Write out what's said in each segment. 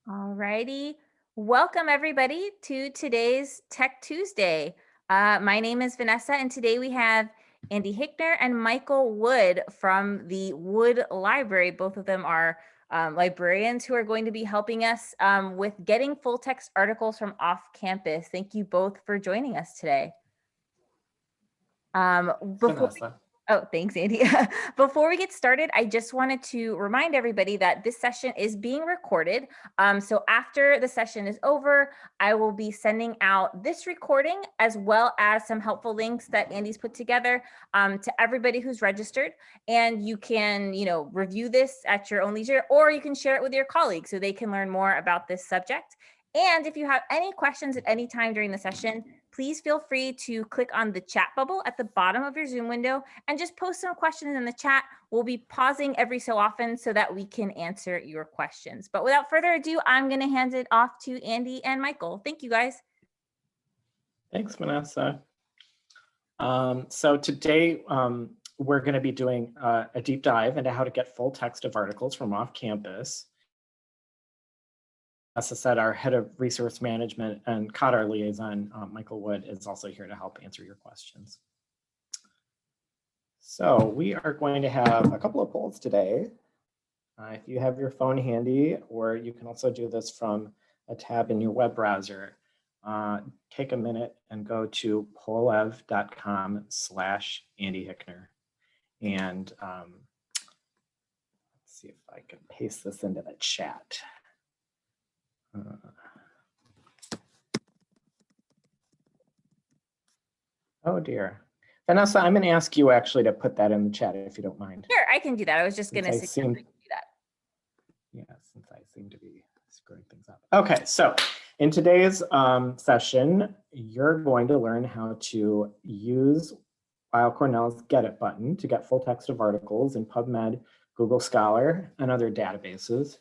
Alrighty. Welcome everybody to today's Tech Tuesday. My name is Vanessa and today we have Andy Hickner and Michael Wood from the Wood Library. Both of them are librarians who are going to be helping us with getting full text articles from off campus. Thank you both for joining us today. Thanks, Andy. Before we get started, I just wanted to remind everybody that this session is being recorded. So after the session is over, I will be sending out this recording as well as some helpful links that Andy's put together to everybody who's registered. And you can, review this at your own leisure, or you can share it with your colleagues so they can learn more about this subject. And if you have any questions at any time during the session, please feel free to click on the chat bubble at the bottom of your Zoom window and just post some questions in the chat. We'll be pausing every so often so that we can answer your questions. But without further ado, I'm going to hand it off to Andy and Michael. Thank you, guys. Thanks, Vanessa. So today we're going to be doing a deep dive into how to get full text of articles from off campus. As I said, our head of resource management and CODR liaison, Michael Wood, is also here to help answer your questions. So we are going to have a couple of polls today. If you have your phone handy, or you can also do this from a tab in your web browser, take a minute and go to polev.com/Andy Hickner. And let's see if I can paste this into the chat. Oh dear. Vanessa, I'm going to ask you actually to put that in the chat if you don't mind. Sure, I can do that. I was just going to suggest we do that. Yeah, since I seem to be screwing things up. Okay, so in today's session, you're going to learn how to use Weill Cornell's Get It button to get full text of articles in Pubmed, Google Scholar, and other databases.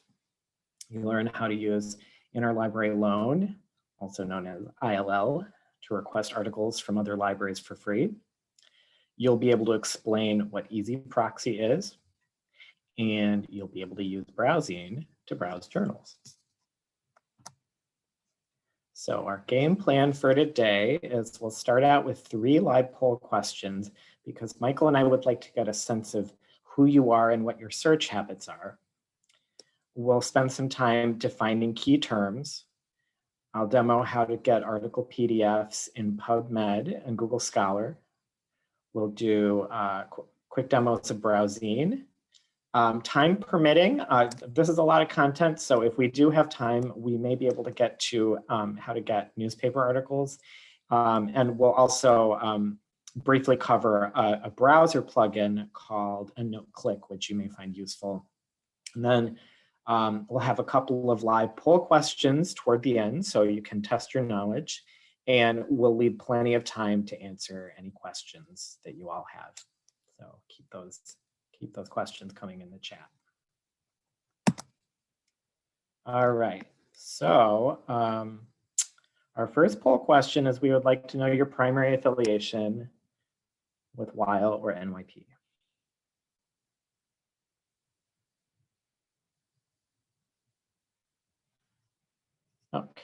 You learn how to use Interlibrary Loan, also known as ILL, to request articles from other libraries for free. You'll be able to explain what Easy Proxy is, and you'll be able to use browsing to browse journals. So our game plan for today is we'll start out with 3 live poll questions because Michael and I would like to get a sense of who you are and what your search habits are. We'll spend some time defining key terms. I'll demo how to get article PDFs in Pubmed and Google Scholar. We'll do quick demos of browsing. Time permitting, this is a lot of content, so if we do have time, we may be able to get to how to get newspaper articles. And we'll also briefly cover a browser plugin called a NoteClick, which you may find useful. And then we'll have a couple of live poll questions toward the end, so you can test your knowledge. And we'll leave plenty of time to answer any questions that you all have. So keep those questions coming in the chat. All right, so our first poll question is we would like to know your primary affiliation with Weill or NYP. Okay.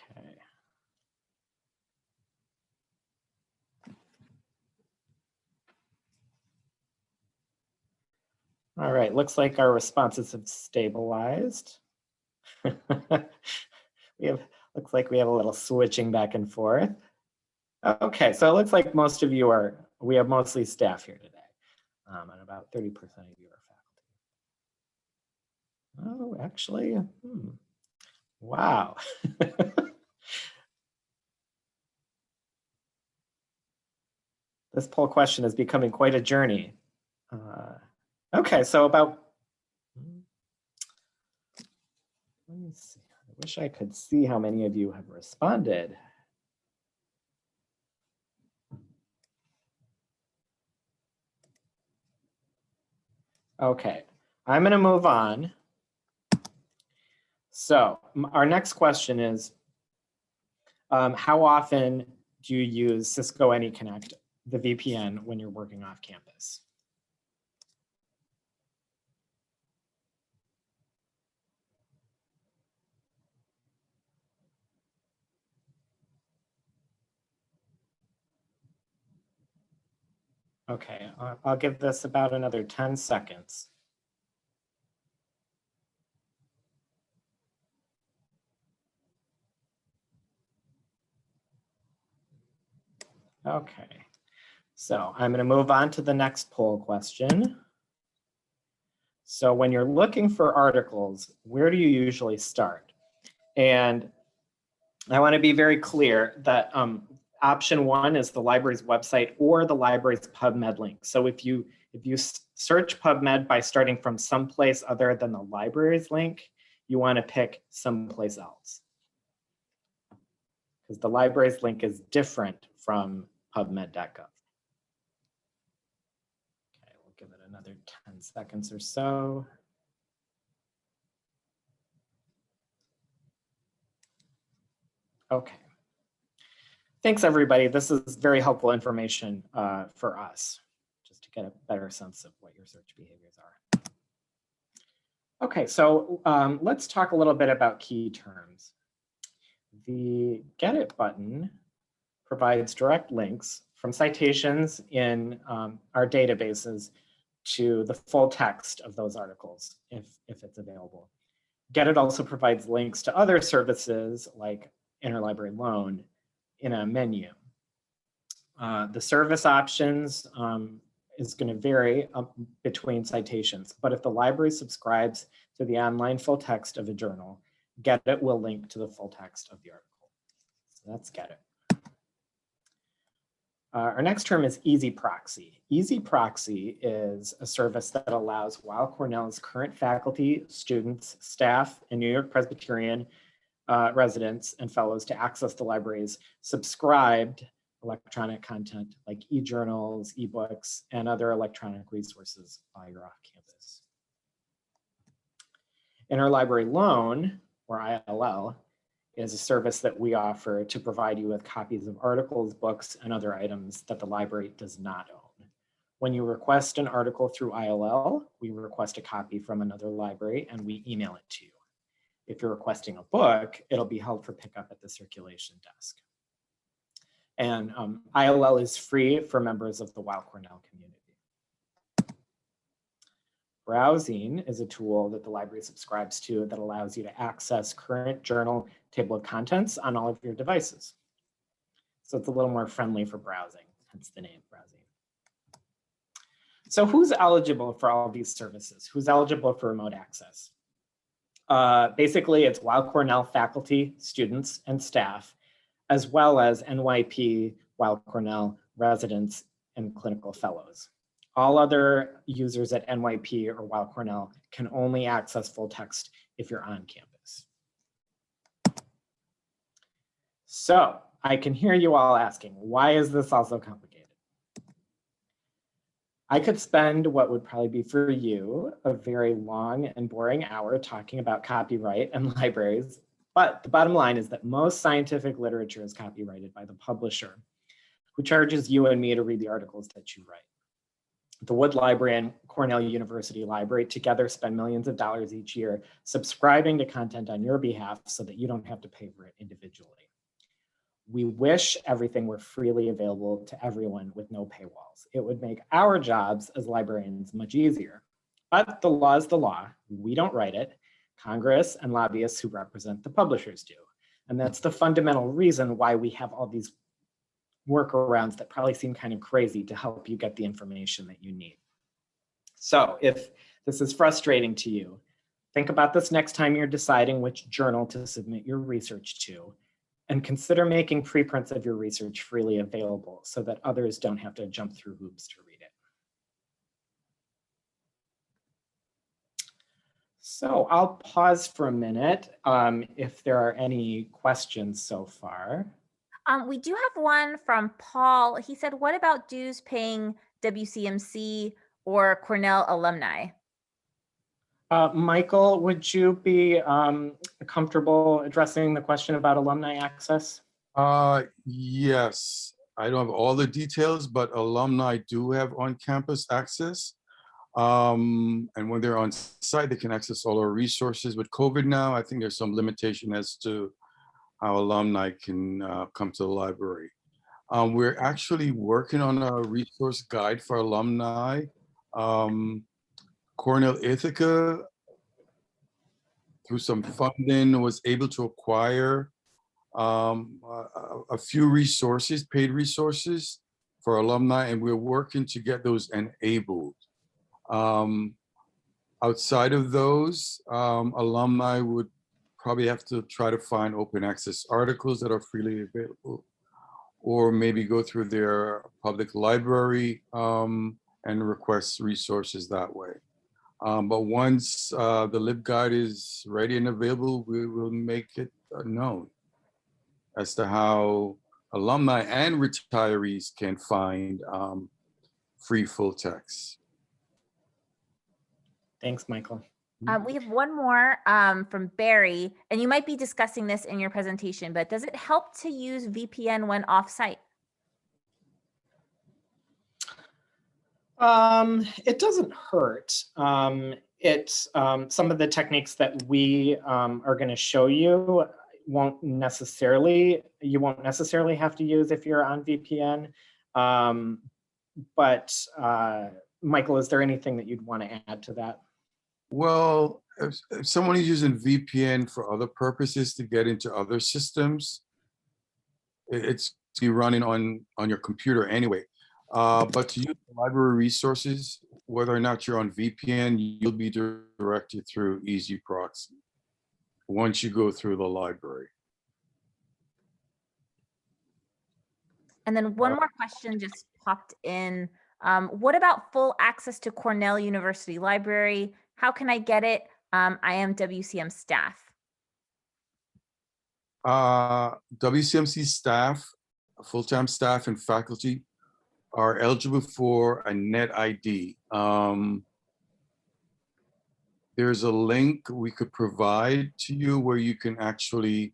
All right, looks like our responses have stabilized. Looks like we have a little switching back and forth. Okay, so it looks like most of you we have mostly staff here today, and about 30% of you are faculty. Oh, actually, wow. This poll question is becoming quite a journey. Okay, so let me see. I wish I could see how many of you have responded. Okay, I'm going to move on. So our next question is, how often do you use Cisco AnyConnect, the VPN, when you're working off campus? Okay, I'll give this about another 10 seconds. Okay, so I'm going to move on to the next poll question. So when you're looking for articles, where do you usually start? And I want to be very clear that option one is the library's website or the library's Pubmed link. So if you search Pubmed by starting from someplace other than the library's link, you want to pick someplace else, because the library's link is different from pubmed.gov. Okay, we'll give it another 10 seconds or so. Okay. Thanks, everybody. This is very helpful information for us, just to get a better sense of what your search behaviors are. Okay, so let's talk a little bit about key terms. The Get It button provides direct links from citations in our databases to the full text of those articles, if it's available. Get It also provides links to other services like Interlibrary Loan in a menu. The service options is going to vary between citations, but if the library subscribes to the online full text of a journal, Get It will link to the full text of the article. So that's Get It. Our next term is Easy Proxy. Easy Proxy is a service that allows Weill Cornell's current faculty, students, staff, and New York Presbyterian residents and fellows to access the library's subscribed electronic content like e-journals, ebooks, and other electronic resources while you're off campus. Interlibrary Loan, or ILL, is a service that we offer to provide you with copies of articles, books, and other items that the library does not own. When you request an article through ILL, we request a copy from another library and we email it to you. If you're requesting a book, it'll be held for pickup at the circulation desk. And ILL is free for members of the Weill Cornell community. Browsing is a tool that the library subscribes to that allows you to access current journal table of contents on all of your devices. So it's a little more friendly for browsing, hence the name, browsing. So who's eligible for all of these services? Who's eligible for remote access? Basically, it's Weill Cornell faculty, students, and staff, as well as NYP, Weill Cornell residents, and clinical fellows. All other users at NYP or Weill Cornell can only access full text if you're on campus. So I can hear you all asking, why is this all so complicated? I could spend what would probably be for you a very long and boring hour talking about copyright and libraries, but the bottom line is that most scientific literature is copyrighted by the publisher, who charges you and me to read the articles that you write. The Wood Library and Cornell University Library together spend millions of dollars each year subscribing to content on your behalf so that you don't have to pay for it individually. We wish everything were freely available to everyone with no paywalls. It would make our jobs as librarians much easier. But the law is the law. We don't write it. Congress and lobbyists who represent the publishers do. And that's the fundamental reason why we have all these workarounds that probably seem kind of crazy to help you get the information that you need. So if this is frustrating to you, think about this next time you're deciding which journal to submit your research to, and consider making preprints of your research freely available so that others don't have to jump through hoops to read it. So I'll pause for a minute if there are any questions so far. We do have one from Paul. He said, what about dues paying WCMC or Cornell alumni? Michael, would you be comfortable addressing the question about alumni access? Yes, I don't have all the details, but alumni do have on-campus access. And when they're on site, they can access all our resources. With COVID now, I think there's some limitation as to how alumni can come to the library. We're actually working on a resource guide for alumni. Cornell Ithaca, through some funding, was able to acquire a few resources, paid resources for alumni, and we're working to get those enabled. Outside of those, alumni would probably have to try to find open access articles that are freely available, or maybe go through their public library and request resources that way. But once the LibGuide is ready and available, we will make it known as to how alumni and retirees can find free full text. Thanks, Michael. We have one more from Barry, and you might be discussing this in your presentation, but does it help to use VPN when off-site? It doesn't hurt. Some of the techniques that we are going to show you you won't necessarily have to use if you're on VPN. But Michael, is there anything that you'd want to add to that? Well, if someone is using VPN for other purposes to get into other systems, it's running on your computer anyway. But to use library resources, whether or not you're on VPN, you'll be directed through Easy Proxy once you go through the library. And then one more question just popped in. What about full access to Cornell University Library? How can I get it? I am WCM staff. WCMC staff, full-time staff and faculty are eligible for a NetID. There's a link we could provide to you where you can actually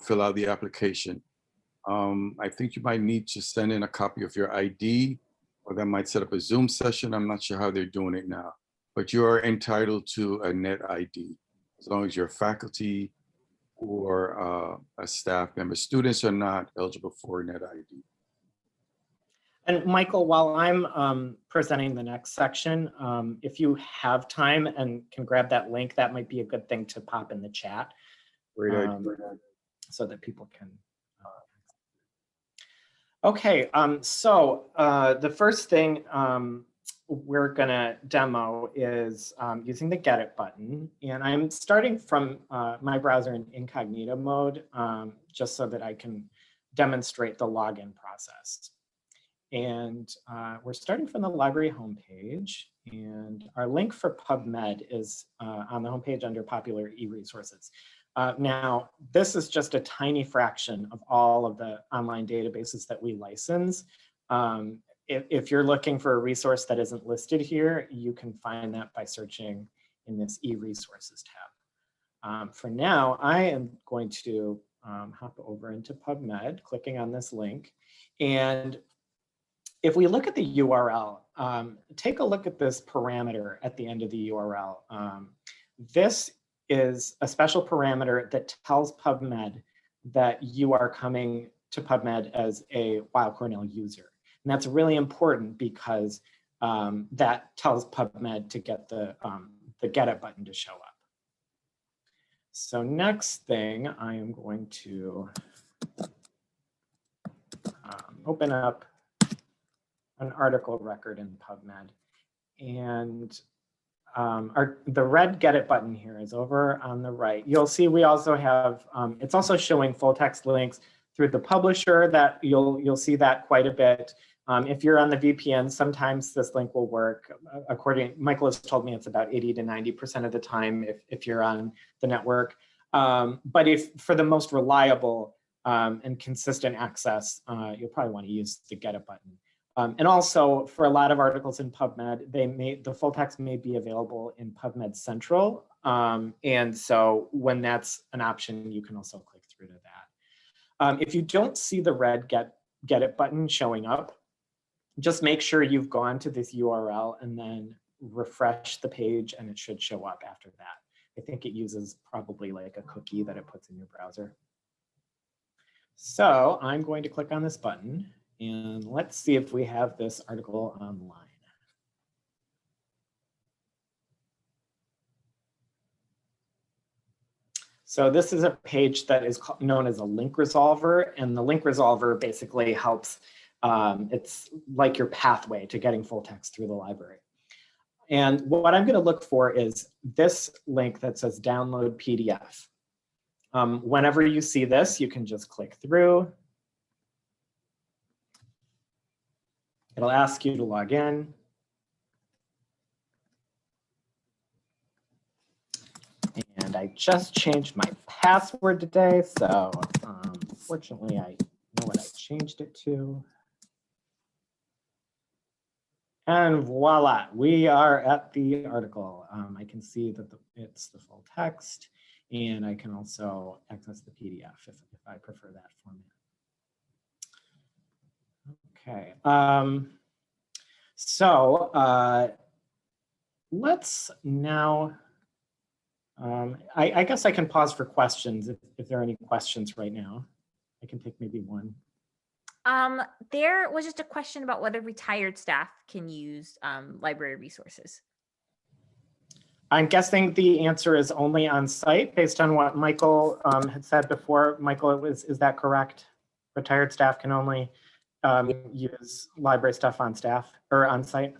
fill out the application. I think you might need to send in a copy of your ID, or that might set up a Zoom session. I'm not sure how they're doing it now, but you are entitled to a NetID as long as you're faculty or a staff member. Students are not eligible for NetID. And Michael, while I'm presenting the next section, if you have time and can grab that link, that might be a good thing to pop in the chat so that people can. Okay, so the first thing we're gonna demo is using the Get It button. And I'm starting from my browser in incognito mode, just so that I can demonstrate the login process. And we're starting from the library homepage, and our link for Pubmed is on the homepage under popular e-resources. Now, this is just a tiny fraction of all of the online databases that we license. If you're looking for a resource that isn't listed here, you can find that by searching in this e-resources tab. For now, I am going to hop over into Pubmed, clicking on this link. And if we look at the URL, take a look at this parameter at the end of the URL. This is a special parameter that tells Pubmed that you are coming to Pubmed as a Weill Cornell user. And that's really important because that tells Pubmed to get the Get It button to show up. So next thing, I am going to open up an article record in Pubmed. And the red Get It button here is over on the right. You'll see we also have, it's also showing full text links through the publisher that you'll see that quite a bit. If you're on the VPN, sometimes this link will work. Michael has told me it's about 80 to 90% of the time if you're on the network. But if for the most reliable and consistent access, you'll probably want to use the Get It button. And also, for a lot of articles in Pubmed, the full text may be available in Pubmed Central. And so when that's an option, you can also click through to that. If you don't see the red Get It button showing up, just make sure you've gone to this URL and then refresh the page, and it should show up after that. I think it uses probably like a cookie that it puts in your browser. So I'm going to click on this button and let's see if we have this article online. So this is a page that is known as a link resolver, and the link resolver basically helps, it's like your pathway to getting full text through the library. And what I'm going to look for is this link that says download PDF. Whenever you see this, you can just click through. It'll ask you to log in. And I just changed my password today, so fortunately I know what I changed it to. And voila, we are at the article. I can see that it's the full text, and I can also access the PDF if I prefer that format. Okay, so let's now, I guess I can pause for questions if there are any questions right now. I can take maybe one. There was just a question about whether retired staff can use library resources. I'm guessing the answer is only on site based on what Michael had said before. Michael, is that correct? Retired staff can only use library stuff on staff or on site?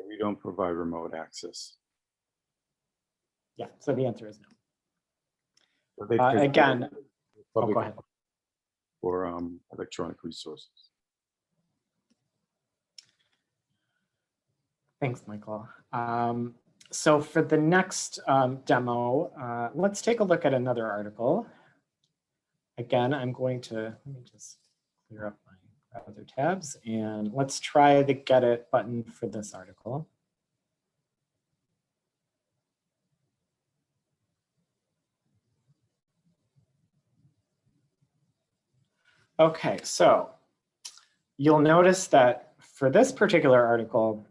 We don't provide remote access. Yeah, so the answer is no. But they Again, go ahead. For electronic resources. Thanks, Michael. So for the next demo, let's take a look at another article. Again, I'm going to, let me just clear up my browser tabs, and let's try the Get It button for this article. Okay, so you'll notice that for this particular article,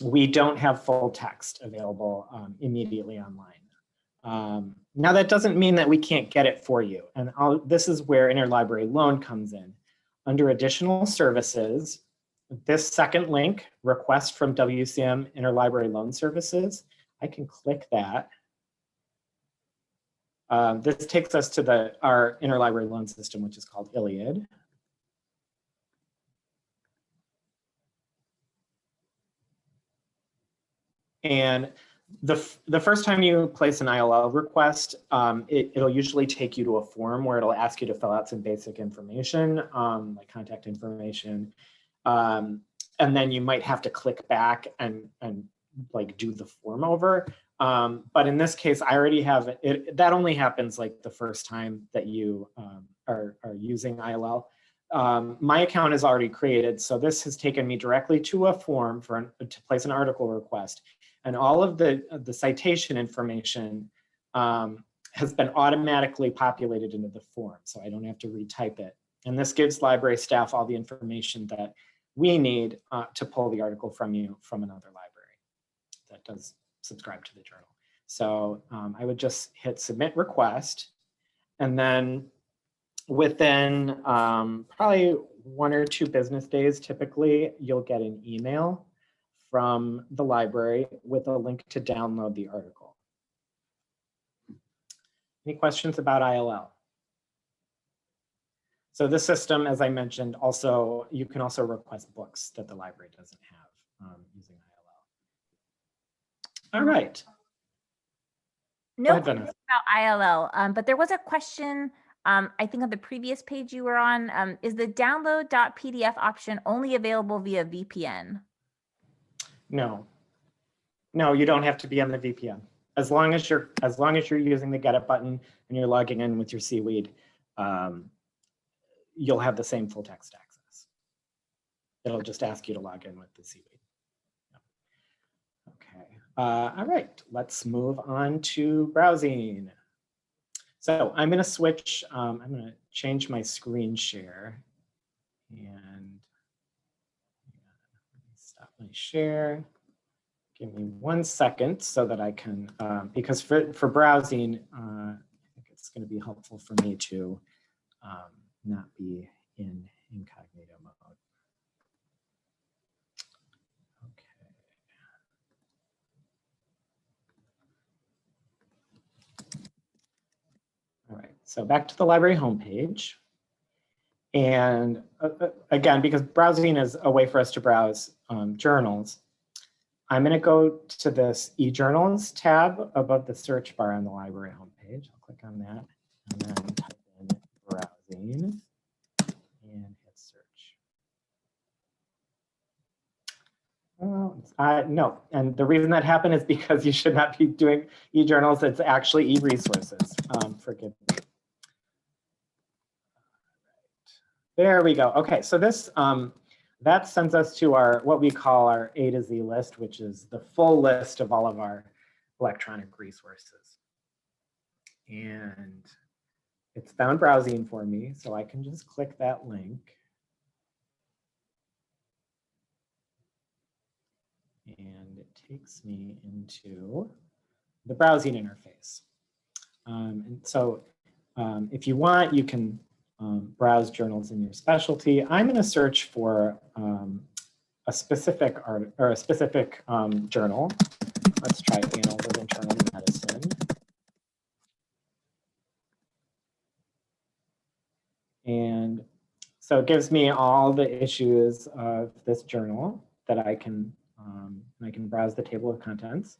we don't have full text available immediately online. Now that doesn't mean that we can't get it for you. And this is where Interlibrary Loan comes in. Under additional services, this second link, request from WCM Interlibrary Loan Services, I can click that. This takes us to our interlibrary loan system, which is called Iliad. And the first time you place an ILL request, it'll usually take you to a form where it'll ask you to fill out some basic information, like contact information. And then you might have to click back and like do the form over. But in this case, I already have it. That only happens like the first time that you are using ILL. My account is already created, so this has taken me directly to a form to place an article request. And all of the citation information has been automatically populated into the form, so I don't have to retype it. And this gives library staff all the information that we need to pull the article from you from another library that does subscribe to the journal. So I would just hit submit request, and then within probably 1 or 2 business days, typically, you'll get an email from the library with a link to download the article. Any questions about ILL? So this system, as I mentioned, you can also request books that the library doesn't have using ILL. All right. No questions about ILL, but there was a question, I think on the previous page you were on, is the download.pdf option only available via VPN? No, you don't have to be on the VPN. As long as you're using the Get It button and you're logging in with your Seaweed, you'll have the same full text access. It'll just ask you to log in with the Seaweed. Okay. All right. Let's move on to browsing. So I'm going to switch. I'm going to change my screen share and stop my share. Give me 1 second so that I can, because for browsing, I think it's going to be helpful for me to not be in incognito mode. Okay. All right, so back to the library homepage. And again, because browsing is a way for us to browse journals, I'm going to go to this eJournals tab above the search bar on the library homepage. I'll click on that and then type in browsing and hit search. No, and the reason that happened is because you should not be doing eJournals. It's actually e-resources. Forgive me. There we go. Okay, so this that sends us to our what we call our A to Z list, which is the full list of all of our electronic resources. And it's found browsing for me, so I can just click that link. And it takes me into the browsing interface. And so if you want, you can browse journals in your specialty. I'm going to search for a specific art or a specific journal. Let's try Annals of Internal Medicine. And so it gives me all the issues of this journal that I can browse the table of contents.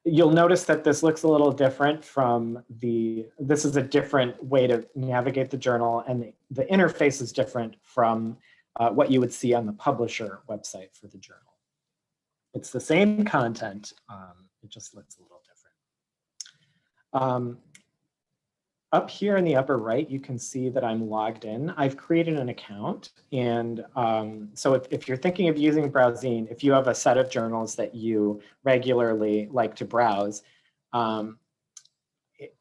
You'll notice that this looks a little different from this is a different way to navigate the journal, and the interface is different from what you would see on the publisher website for the journal. It's the same content, it just looks a little different. Up here in the upper right, you can see that I'm logged in. I've created an account. And so if you're thinking of using browsing, if you have a set of journals that you regularly like to browse,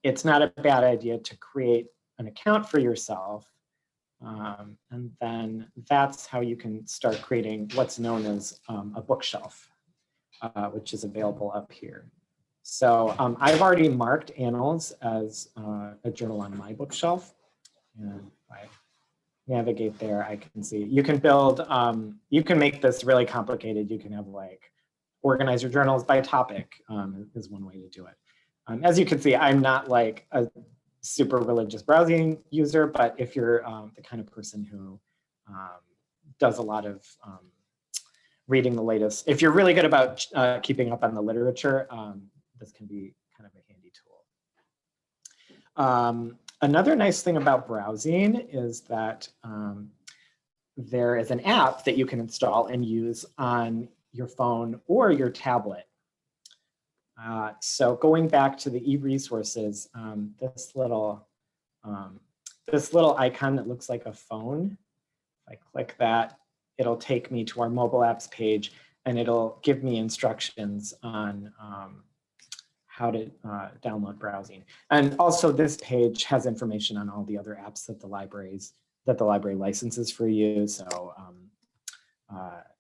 it's not a bad idea to create an account for yourself. And then that's how you can start creating what's known as a bookshelf, which is available up here. So I've already marked Annals as a journal on my bookshelf. And if I navigate there, I can see, you can build, you can make this really complicated. You can have like, organize your journals by topic is one way to do it. As you can see, I'm not like a super religious browsing user, but if you're the kind of person who does a lot of reading the latest, if you're really good about keeping up on the literature, this can be kind of a handy tool. Another nice thing about browsing is that there is an app that you can install and use on your phone or your tablet. So going back to the e-resources, this little icon that looks like a phone, if I click that, it'll take me to our mobile apps page, and it'll give me instructions on how to download browsing. And also this page has information on all the other apps that the library licenses for you. So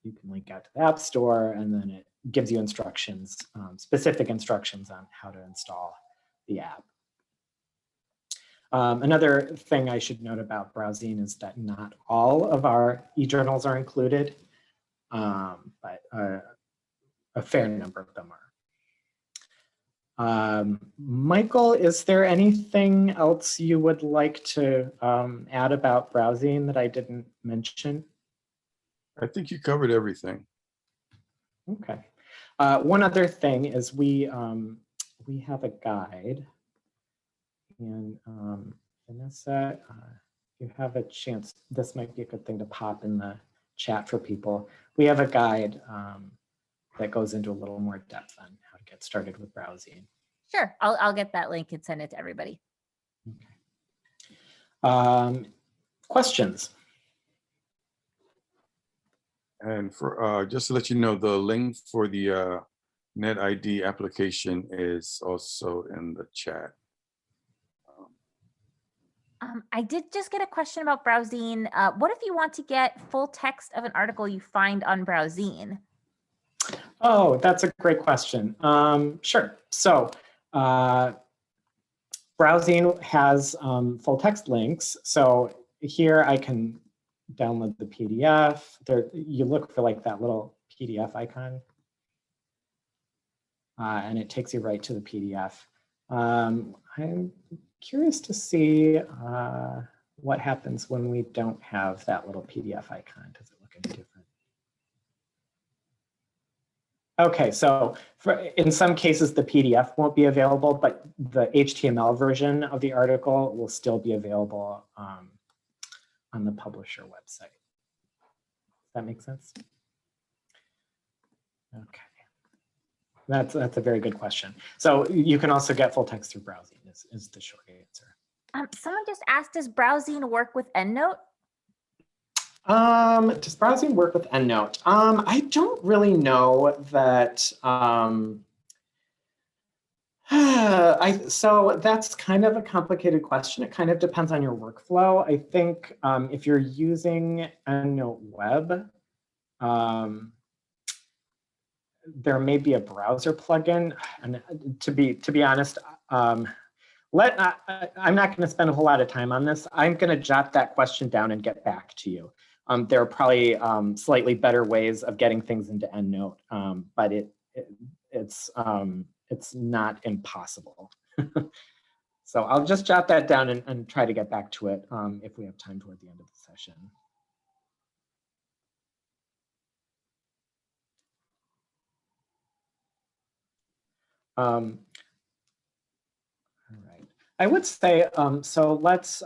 you can link out to the App Store, and then it gives you instructions, specific instructions on how to install the app. Another thing I should note about browsing is that not all of our e-journals are included, but a fair number of them are. Michael, is there anything else you would like to add about browsing that I didn't mention? I think you covered everything. Okay. One other thing is we have a guide, and Vanessa, you have a chance. This might be a good thing to pop in the chat for people. We have a guide that goes into a little more depth on how to get started with browsing. Sure, I'll get that link and send it to everybody. Okay. Questions? And for just to let you know, the link for the NetID application is also in the chat. I did just get a question about browsing. What if you want to get full text of an article you find on browsing? Oh, that's a great question. Sure. So Browsing has full text links. So here I can download the PDF. There, you look for like that little PDF icon. And it takes you right to the PDF. I'm curious to see what happens when we don't have that little PDF icon. Does it look any different? Okay, so in some cases, the PDF won't be available, but the HTML version of the article will still be available on the publisher website. Does that make sense? Okay. That's a very good question. So you can also get full text through browsing is the short answer. Someone just asked, does browsing work with EndNote? Does browsing work with EndNote? I don't really know that. So that's kind of a complicated question. It kind of depends on your workflow. I think if you're using EndNote Web, there may be a browser plugin. And to be honest, I'm not going to spend a whole lot of time on this. I'm going to jot that question down and get back to you. There are probably slightly better ways of getting things into EndNote, but it's not impossible. So I'll just jot that down and try to get back to it if we have time toward the end of the session. All right. I would say, so let's,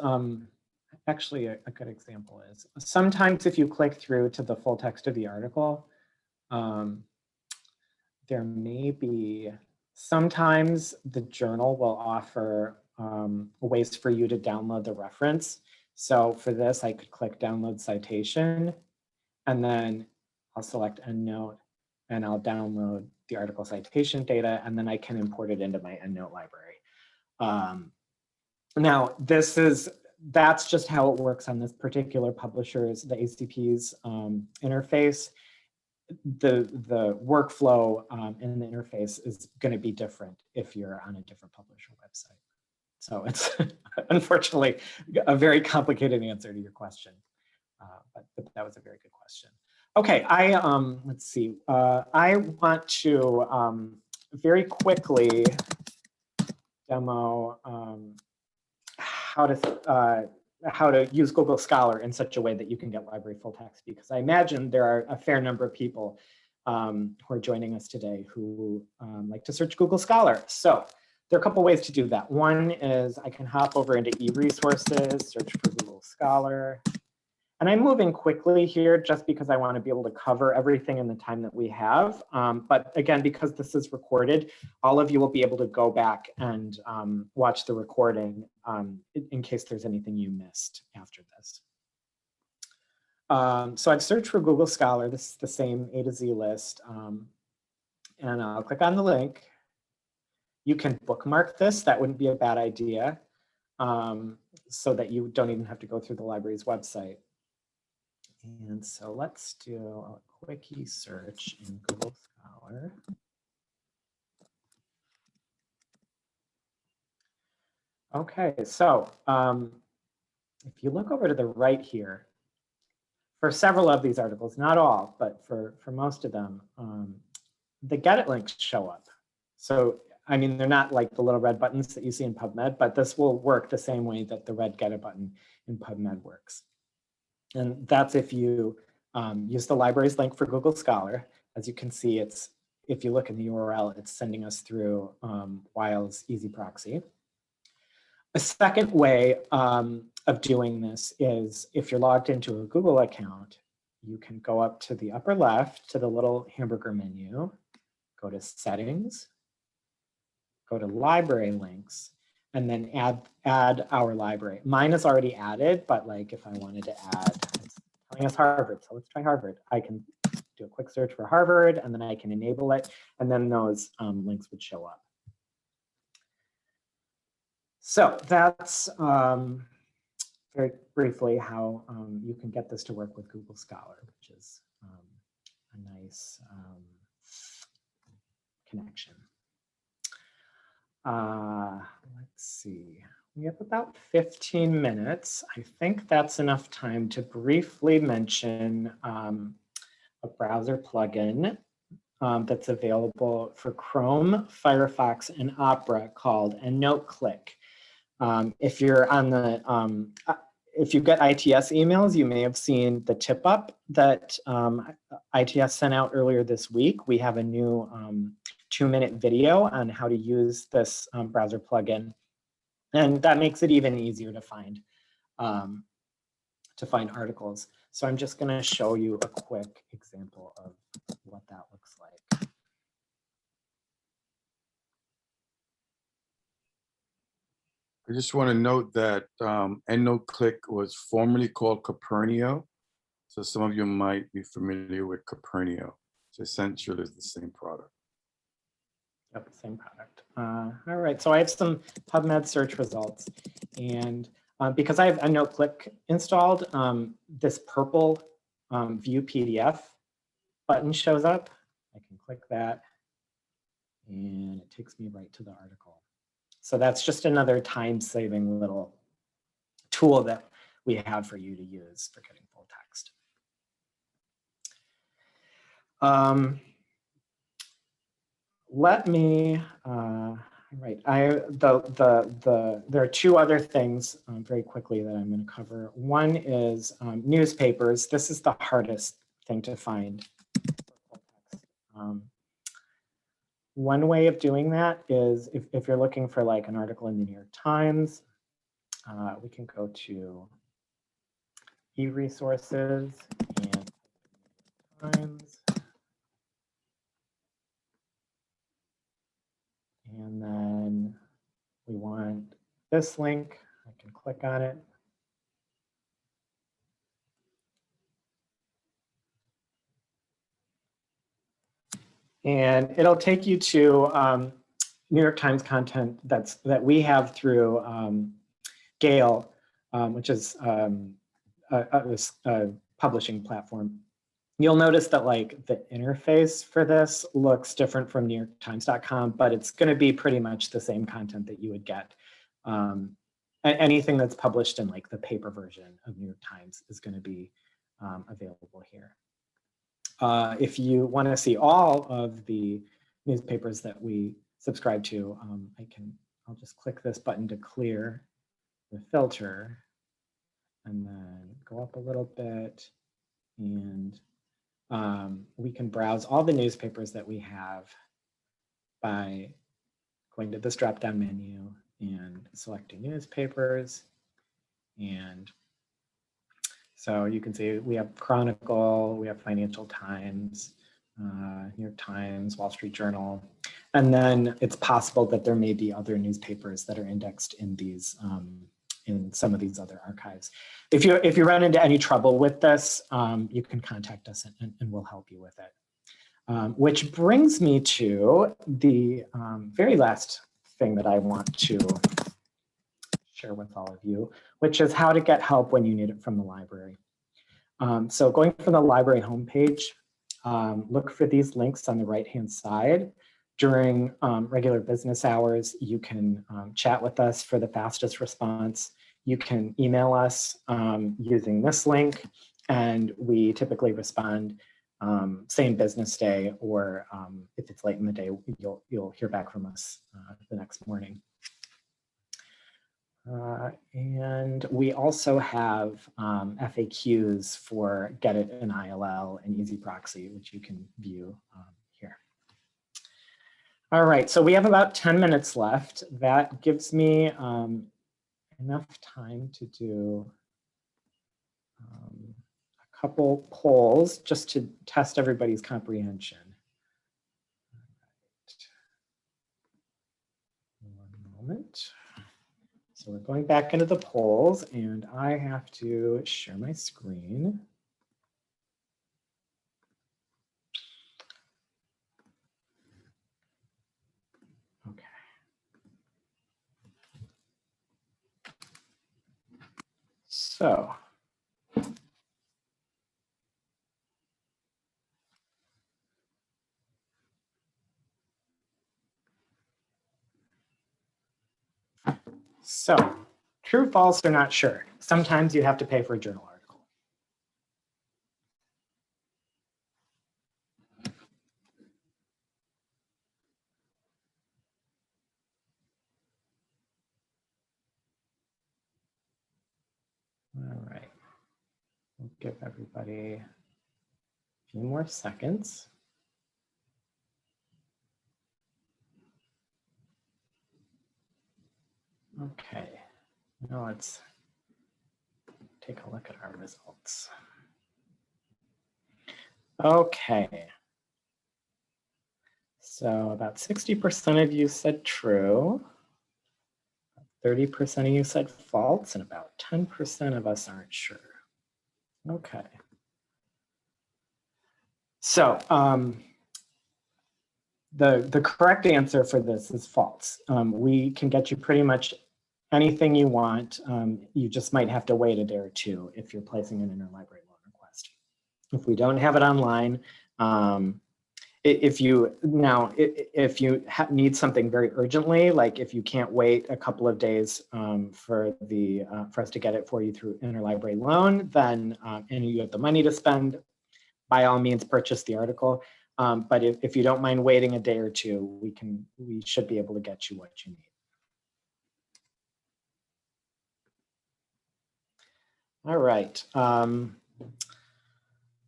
actually a good example is, sometimes if you click through to the full text of the article, there may be, sometimes the journal will offer ways for you to download the reference. So for this, I could click download citation, and then I'll select EndNote, and I'll download the article citation data, and then I can import it into my EndNote library. Now, that's just how it works on this particular publisher's, the ACP's interface. The workflow in the interface is going to be different if you're on a different publisher website. So it's unfortunately a very complicated answer to your question, but that was a very good question. Okay, let's see. I want to very quickly demo how to use Google Scholar in such a way that you can get library full text, because I imagine there are a fair number of people who are joining us today who like to search Google Scholar. So there are a couple ways to do that. One is I can hop over into e-resources, search for Google Scholar. And I'm moving quickly here just because I want to be able to cover everything in the time that we have. But again, because this is recorded, all of you will be able to go back and watch the recording in case there's anything you missed after this. So I've searched for Google Scholar. This is the same A to Z list. And I'll click on the link. You can bookmark this. That wouldn't be a bad idea, so that you don't even have to go through the library's website. And so let's do a quickie search in Google Scholar. Okay, so if you look over to the right here, for several of these articles, not all, but for most of them, the Get It links show up. So, I mean, they're not like the little red buttons that you see in Pubmed, but this will work the same way that the red Get It button in Pubmed works. And that's if you use the library's link for Google Scholar. As you can see, it's, if you look in the URL, it's sending us through Wile's Easy Proxy. A second way of doing this is if you're logged into a Google account, you can go up to the upper left to the little hamburger menu, go to Settings, go to Library Links, and then add our library. Mine is already added, but like if I wanted to add, it's telling us Harvard, so let's try Harvard. I can do a quick search for Harvard, and then I can enable it, and then those links would show up. So that's very briefly how you can get this to work with Google Scholar, which is a nice connection. Let's see. We have about 15 minutes. I think that's enough time to briefly mention a browser plugin that's available for Chrome, Firefox, and Opera called EndNoteClick. If you're on the, if you get ITS emails, you may have seen the tip up that ITS sent out earlier this week. We have a new 2-minute video on how to use this browser plugin. And that makes it even easier to find articles. So I'm just going to show you a quick example of what that looks like. I just want to note that EndNoteClick was formerly called Copernio. So some of you might be familiar with Copernio. It's essentially the same product. Yep, same product. All right, so I have some Pubmed search results. And because I have EndNoteClick installed, this purple View PDF button shows up. I can click that, and it takes me right to the article. So that's just another time-saving little tool that we have for you to use for getting full text. Let me, right, there are two other things very quickly that I'm going to cover. One is newspapers. This is the hardest thing to find. One way of doing that is if you're looking for like an article in the New York Times, we can go to e-resources and Times. And then we want this link. I can click on it. And it'll take you to New York Times content that we have through Gale, which is a publishing platform. You'll notice that like the interface for this looks different from NewYorkTimes.com, but it's going to be pretty much the same content that you would get. Anything that's published in like the paper version of New York Times is going to be available here. If you want to see all of the newspapers that we subscribe to, I'll just click this button to clear the filter and then go up a little bit, and we can browse all the newspapers that we have by going to this drop-down menu and selecting newspapers. And so you can see we have Chronicle, we have Financial Times, New York Times, Wall Street Journal, and then it's possible that there may be other newspapers that are indexed in these in some of these other archives. If you run into any trouble with this, you can contact us and we'll help you with it. Which brings me to the very last thing that I want to share with all of you, which is how to get help when you need it from the library. So going from the library homepage, look for these links on the right-hand side. During regular business hours, you can chat with us for the fastest response. You can email us using this link, and we typically respond same business day, or if it's late in the day, you'll hear back from us the next morning. And we also have FAQs for Get It and ILL and Easy Proxy, which you can view here. All right, so we have about 10 minutes left. That gives me enough time to do a couple polls just to test everybody's comprehension. One moment. So we're going back into the polls, and I have to share my screen. Okay. So. So True, false, or not sure. Sometimes you have to pay for a journal article. All right. We'll give everybody a few more seconds. Okay, now let's take a look at our results. Okay. So about 60% of you said true, 30% of you said false, and about 10% of us aren't sure. Okay. So the correct answer for this is false. We can get you pretty much anything you want. You just might have to wait a day or two if you're placing an interlibrary loan request. If we don't have it online, if you need something very urgently, like if you can't wait a couple of days for us to get it for you through interlibrary loan, then and you have the money to spend, by all means purchase the article. But if you don't mind waiting a day or two, we should be able to get you what you need. All right.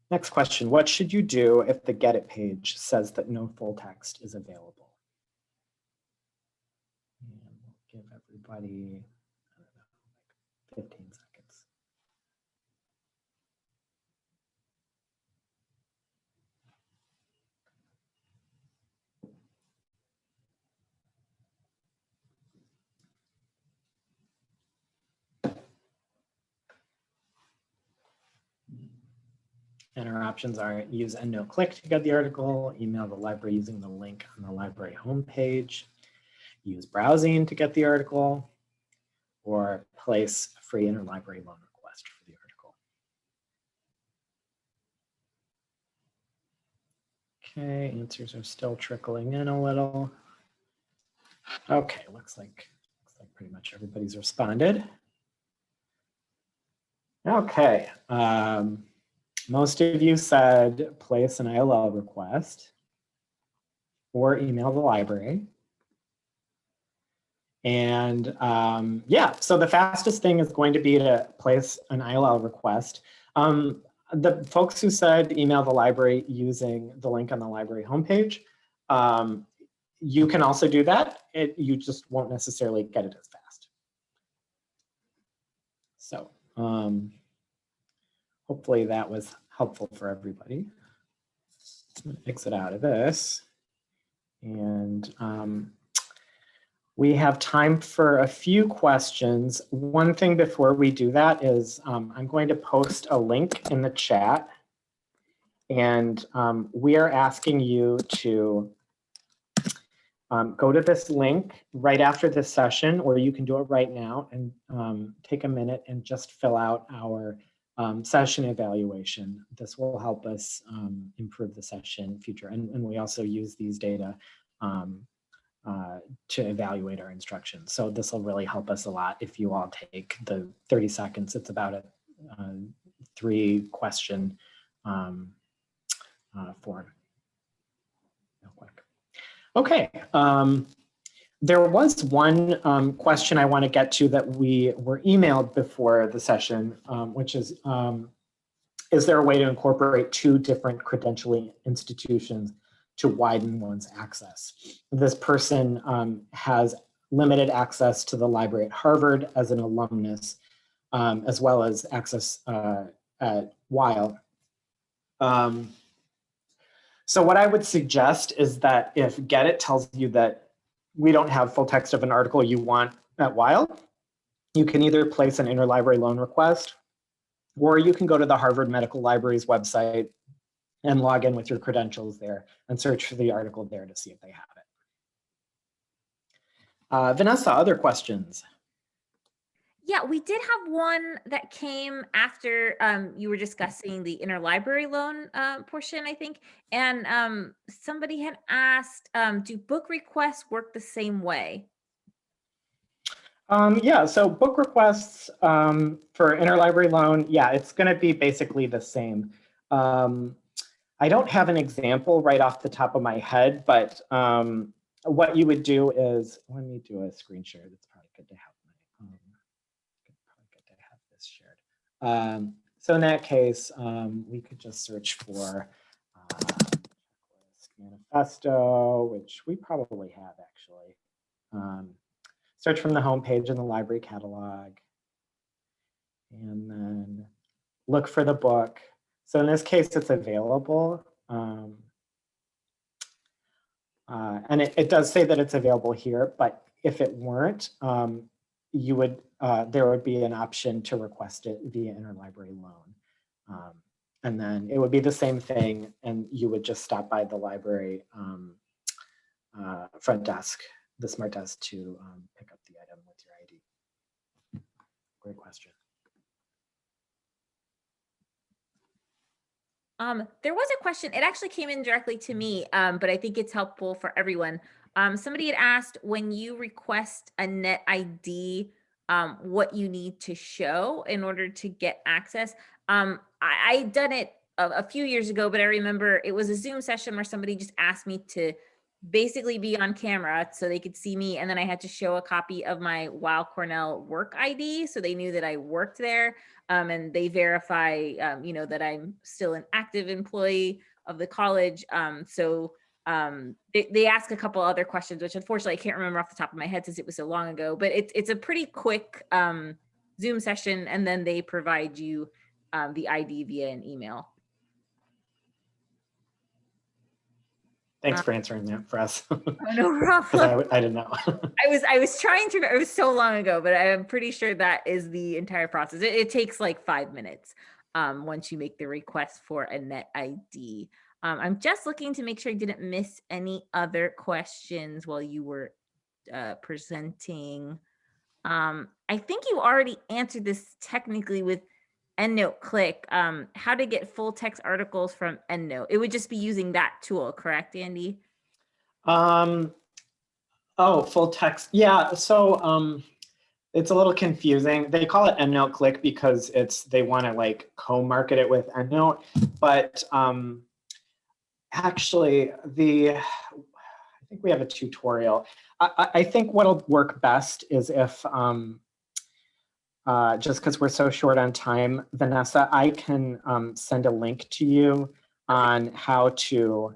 Next question. What should you do if the Get It page says that no full text is available? And we'll give everybody, I don't know, like 15 seconds. And our options are use and no click to get the article, email the library using the link on the library homepage, use browsing to get the article, or place a free interlibrary loan request for the article. Okay, answers are still trickling in a little. Okay, looks like pretty much everybody's responded. Okay, most of you said place an ILL request or email the library. And yeah, so the fastest thing is going to be to place an ILL request. The folks who said email the library using the link on the library homepage, you can also do that. You just won't necessarily get it as fast. So hopefully that was helpful for everybody. I'm gonna exit out of this. And we have time for a few questions. One thing before we do that is I'm going to post a link in the chat. And we are asking you to go to this link right after this session, or you can do it right now and take a minute and just fill out our session evaluation. This will help us improve the session future. And we also use these data to evaluate our instructions. So this will really help us a lot if you all take the 30 seconds. It's about a 3-question form. Real quick. Okay. There was one question I want to get to that we were emailed before the session, which is there a way to incorporate 2 different credentialing institutions to widen one's access? This person has limited access to the library at Harvard as an alumnus, as well as access at Weill. So what I would suggest is that if Get It tells you that we don't have full text of an article you want at Weill, you can either place an interlibrary loan request, or you can go to the Harvard Medical Library's website and log in with your credentials there and search for the article there to see if they have it. Vanessa, other questions? Yeah, we did have one that came after you were discussing the interlibrary loan portion, I think. And somebody had asked, do book requests work the same way? Yeah, so book requests for interlibrary loan, yeah, it's going to be basically the same. I don't have an example right off the top of my head, but what you would do is, let me do a screen share. That's probably good to have this shared. So in that case, we could just search for manifesto, which we probably have actually. Search from the home page in the library catalog, and then look for the book. So in this case, it's available. And it does say that it's available here, but if it weren't, you would there would be an option to request it via interlibrary loan. And then it would be the same thing, and you would just stop by the library front desk, the smart desk, to pick up the item with your ID. Great question. There was a question, it actually came in directly to me, but I think it's helpful for everyone. Somebody had asked, when you request a NetID, what you need to show in order to get access. I'd done it a few years ago, but I remember it was a Zoom session where somebody just asked me to basically be on camera so they could see me. And then I had to show a copy of my Weill Cornell work ID so they knew that I worked there. And they verify, you know, that I'm still an active employee of the college. They ask a couple other questions, which unfortunately I can't remember off the top of my head since it was so long ago, but it's a pretty quick Zoom session, and then they provide you the ID via an email. Thanks for answering that for us. Oh, no problem. I didn't know. I was trying to, it was so long ago, but I'm pretty sure that is the entire process. It takes like 5 minutes once you make the request for a NetID. I'm just looking to make sure I didn't miss any other questions while you were presenting. I think you already answered this technically with EndNote Click, how to get full text articles from EndNote. It would just be using that tool, correct, Andy? Oh, full text. Yeah, so it's a little confusing. They call it EndNote Click because they want to like co-market it with EndNote, but actually I think we have a tutorial. I think what'll work best is if just because we're so short on time, Vanessa, I can send a link to you on how to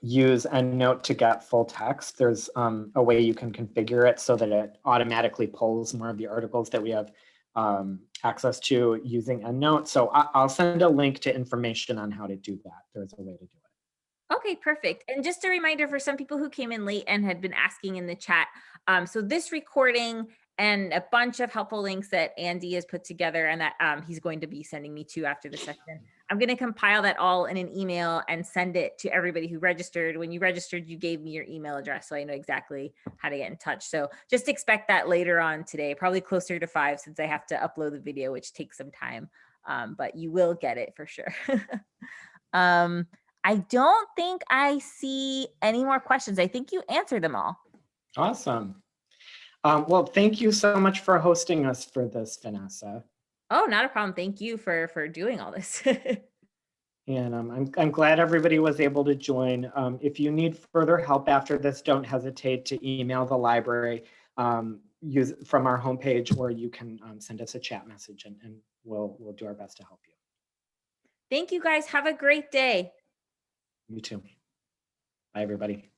use EndNote to get full text. There's a way you can configure it so that it automatically pulls more of the articles that we have access to using EndNote. So I'll send a link to information on how to do that. There's a way to do it. Okay, perfect. And just a reminder for some people who came in late and had been asking in the chat. So this recording and a bunch of helpful links that Andy has put together and that he's going to be sending me to after the session. I'm going to compile that all in an email and send it to everybody who registered. When you registered, you gave me your email address, so I know exactly how to get in touch. So just expect that later on today, probably closer to 5 since I have to upload the video, which takes some time, but you will get it for sure. I don't think I see any more questions. I think you answered them all. Awesome. Well, thank you so much for hosting us for this, Vanessa. Oh, not a problem. Thank you for doing all this. And I'm glad everybody was able to join. If you need further help after this, don't hesitate to email the library use from our homepage, or you can send us a chat message, and we'll do our best to help you. Thank you guys. Have a great day. You too. Bye, everybody.